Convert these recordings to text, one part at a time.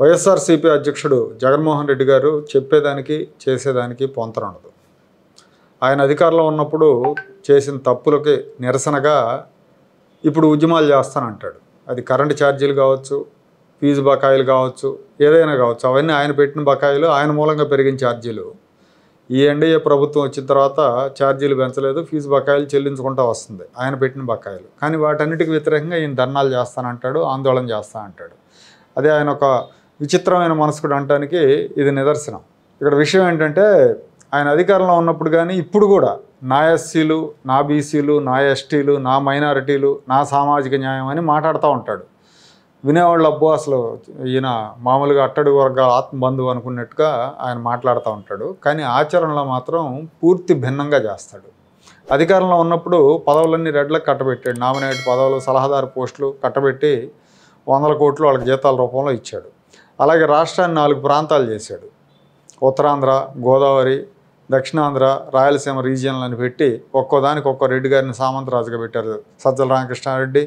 వైఎస్ఆర్సీపీ అధ్యక్షుడు జగన్మోహన్ రెడ్డి గారు చెప్పేదానికి చేసేదానికి పొంతన ఉండదు. ఆయన అధికారంలో ఉన్నప్పుడు చేసిన తప్పులకి నిరసనగా ఇప్పుడు ఉద్యమాలు చేస్తానంటాడు. అది కరెంటు ఛార్జీలు కావచ్చు, ఫీజు బకాయిలు కావచ్చు, ఏదైనా కావచ్చు. అవన్నీ ఆయన పెట్టిన బకాయిలు, ఆయన మూలంగా పెరిగిన ఛార్జీలు. ఈ ఎన్డీఏ ప్రభుత్వం వచ్చిన తర్వాత ఛార్జీలు పెంచలేదు, ఫీజు బకాయిలు చెల్లించుకుంటూ వస్తుంది, ఆయన పెట్టిన బకాయిలు. కానీ వాటన్నిటికి వ్యతిరేకంగా ఈయన ధర్నాలు చేస్తానంటాడు, ఆందోళన చేస్తానంటాడు. అదే ఆయన ఒక విచిత్రమైన మనసుకుడు అనటానికి ఇది నిదర్శనం. ఇక్కడ విషయం ఏంటంటే, ఆయన అధికారంలో ఉన్నప్పుడు కానీ ఇప్పుడు కూడా నా ఎస్సీలు, నా బీసీలు, నా ఎస్టీలు, నా మైనారిటీలు, నా సామాజిక న్యాయం అని మాట్లాడుతూ ఉంటాడు. వినేవాళ్ళు అబ్బో అసలు ఈయన మామూలుగా అట్టడుగు వర్గాల ఆత్మబంధువు అనుకున్నట్టుగా ఆయన మాట్లాడుతూ ఉంటాడు. కానీ ఆచరణలో మాత్రం పూర్తి భిన్నంగా చేస్తాడు. అధికారంలో ఉన్నప్పుడు పదవులన్నీ రెడ్లకు కట్టబెట్టాడు. నామినేట్ పదవులు, సలహాదారు పోస్టులు కట్టబెట్టి 100 కోట్లు వాళ్ళకి జీతాల రూపంలో ఇచ్చాడు. అలాగే రాష్ట్రాన్ని 4 ప్రాంతాలు చేశాడు. ఉత్తరాంధ్ర, గోదావరి, దక్షిణాంధ్ర, రాయలసీమ రీజియన్లను పెట్టి ఒక్కోదానికి ఒక్కో రెడ్డి గారిని సామంతరాజుగా పెట్టారు. సజ్జల రామకృష్ణారెడ్డి,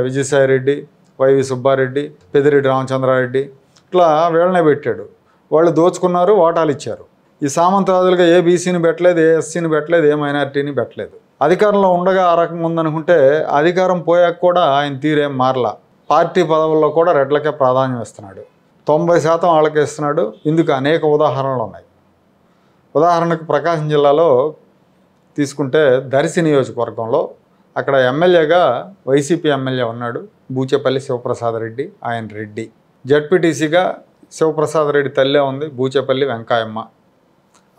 విజయసాయిరెడ్డి, వైవి సుబ్బారెడ్డి, పెద్దిరెడ్డి రామచంద్రారెడ్డి, ఇట్లా వీళ్ళనే పెట్టాడు. వాళ్ళు దోచుకున్నారు, ఓటాలు ఇచ్చారు. ఈ సామంతరాజులుగా ఏ బీసీని పెట్టలేదు, ఏ ఎస్సీని పెట్టలేదు, ఏ మైనారిటీని పెట్టలేదు. అధికారంలో ఉండగా ఆ రకంగా ఉందనుకుంటే అధికారం పోయాక కూడా ఆయన తీరేం మారలా. పార్టీ పదవుల్లో కూడా రెడ్లకే ప్రాధాన్యం ఇస్తున్నాడు. 90% వాళ్ళకే ఇస్తున్నాడు. ఇందుకు అనేక ఉదాహరణలు ఉన్నాయి. ఉదాహరణకు ప్రకాశం జిల్లాలో తీసుకుంటే దర్శి నియోజకవర్గంలో అక్కడ ఎమ్మెల్యేగా వైసీపీ ఎమ్మెల్యే ఉన్నాడు, బూచేపల్లి శివప్రసాద్ రెడ్డి. ఆయన రెడ్డి. జడ్పీటీసీగా శివప్రసాద్ రెడ్డి తల్లే ఉంది, బూచేపల్లి వెంకాయమ్మ,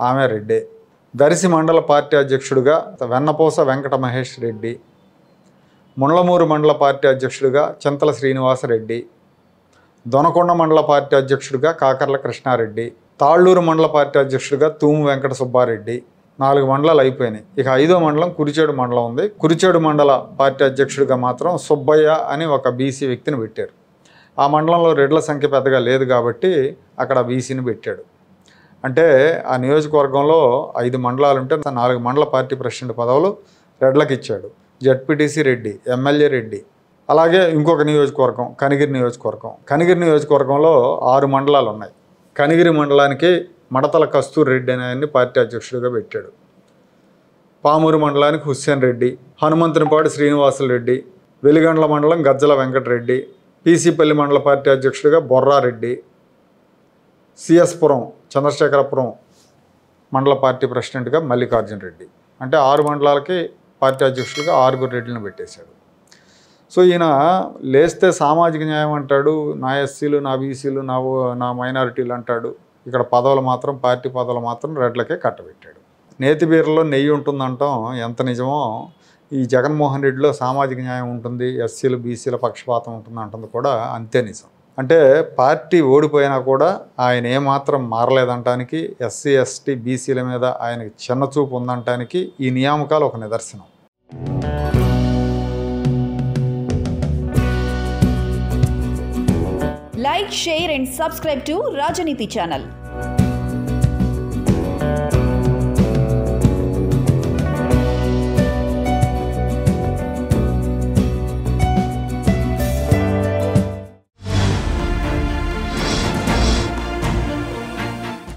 ఆమె రెడ్డే. దర్శి మండల పార్టీ అధ్యక్షుడిగా వెన్నపూస వెంకట మహేష్ రెడ్డి. ముండ్లమూరు మండల పార్టీ అధ్యక్షుడిగా చింతల శ్రీనివాసరెడ్డి. దొనకొండ మండల పార్టీ అధ్యక్షుడిగా కాకర్ల కృష్ణారెడ్డి. తాళ్ళూరు మండల పార్టీ అధ్యక్షుడిగా తూము వెంకట సుబ్బారెడ్డి. 4 మండలాలు అయిపోయినాయి. ఇక 5వ మండలం కురిచేడు మండలం ఉంది. కురిచేడు మండల పార్టీ అధ్యక్షుడిగా మాత్రం సుబ్బయ్య అని ఒక బీసీ వ్యక్తిని పెట్టారు. ఆ మండలంలో రెడ్ల సంఖ్య పెద్దగా లేదు కాబట్టి అక్కడ బీసీని పెట్టాడు. అంటే ఆ నియోజకవర్గంలో 5 మండలాలు ఉంటే 4 మండల పార్టీ ప్రెసిడెంట్ పదవులు రెడ్లకు ఇచ్చాడు. ZPTC Reddy, MLA Reddy. అలాగే ఇంకొక నియోజకవర్గం కనిగిరి నియోజకవర్గం. కనిగిరి నియోజకవర్గంలో 6 మండలాలు ఉన్నాయి. కనిగిరి మండలానికి మడతల కస్తూరి రెడ్డి అనే ఆయన్ని పార్టీ అధ్యక్షుడిగా పెట్టాడు. పామూరు మండలానికి హుస్సేన్ రెడ్డి, హనుమంతునిపాడు శ్రీనివాసులు రెడ్డి, వెలిగండ్ల మండలం గజ్జల వెంకటరెడ్డి, పీసీపల్లి మండల పార్టీ అధ్యక్షుడిగా బొర్రారెడ్డి, సిఎస్పురం చంద్రశేఖరపురం మండల పార్టీ ప్రెసిడెంట్గా మల్లికార్జున రెడ్డి. అంటే 6 మండలాలకి పార్టీ అధ్యక్షుడిగా 6 రెడ్లను పెట్టేశాడు. సో ఈయన లేస్తే సామాజిక న్యాయం అంటాడు, నా ఎస్సీలు, నా బీసీలు, నా మైనారిటీలు అంటాడు. ఇక్కడ పదవులు మాత్రం, పార్టీ పదవులు మాత్రం రెడ్లకే కట్టబెట్టాడు. నేతి బీరలో నెయ్యి ఉంటుందంటాం ఎంత నిజమో ఈ జగన్మోహన్ రెడ్డిలో సామాజిక న్యాయం ఉంటుంది, ఎస్సీలు బీసీల పక్షపాతం ఉంటుంది అంటుంది కూడా అంతే నిజం. అంటే పార్టీ ఓడిపోయినా కూడా ఆయన ఏమాత్రం మారలేదంటానికి, ఎస్సీ ఎస్టీ బీసీల మీద ఆయనకి చిన్నచూపు ఉందంటానికి ఈ నియామకాలు ఒక నిదర్శనం. Like, share and subscribe to Rajaniti channel.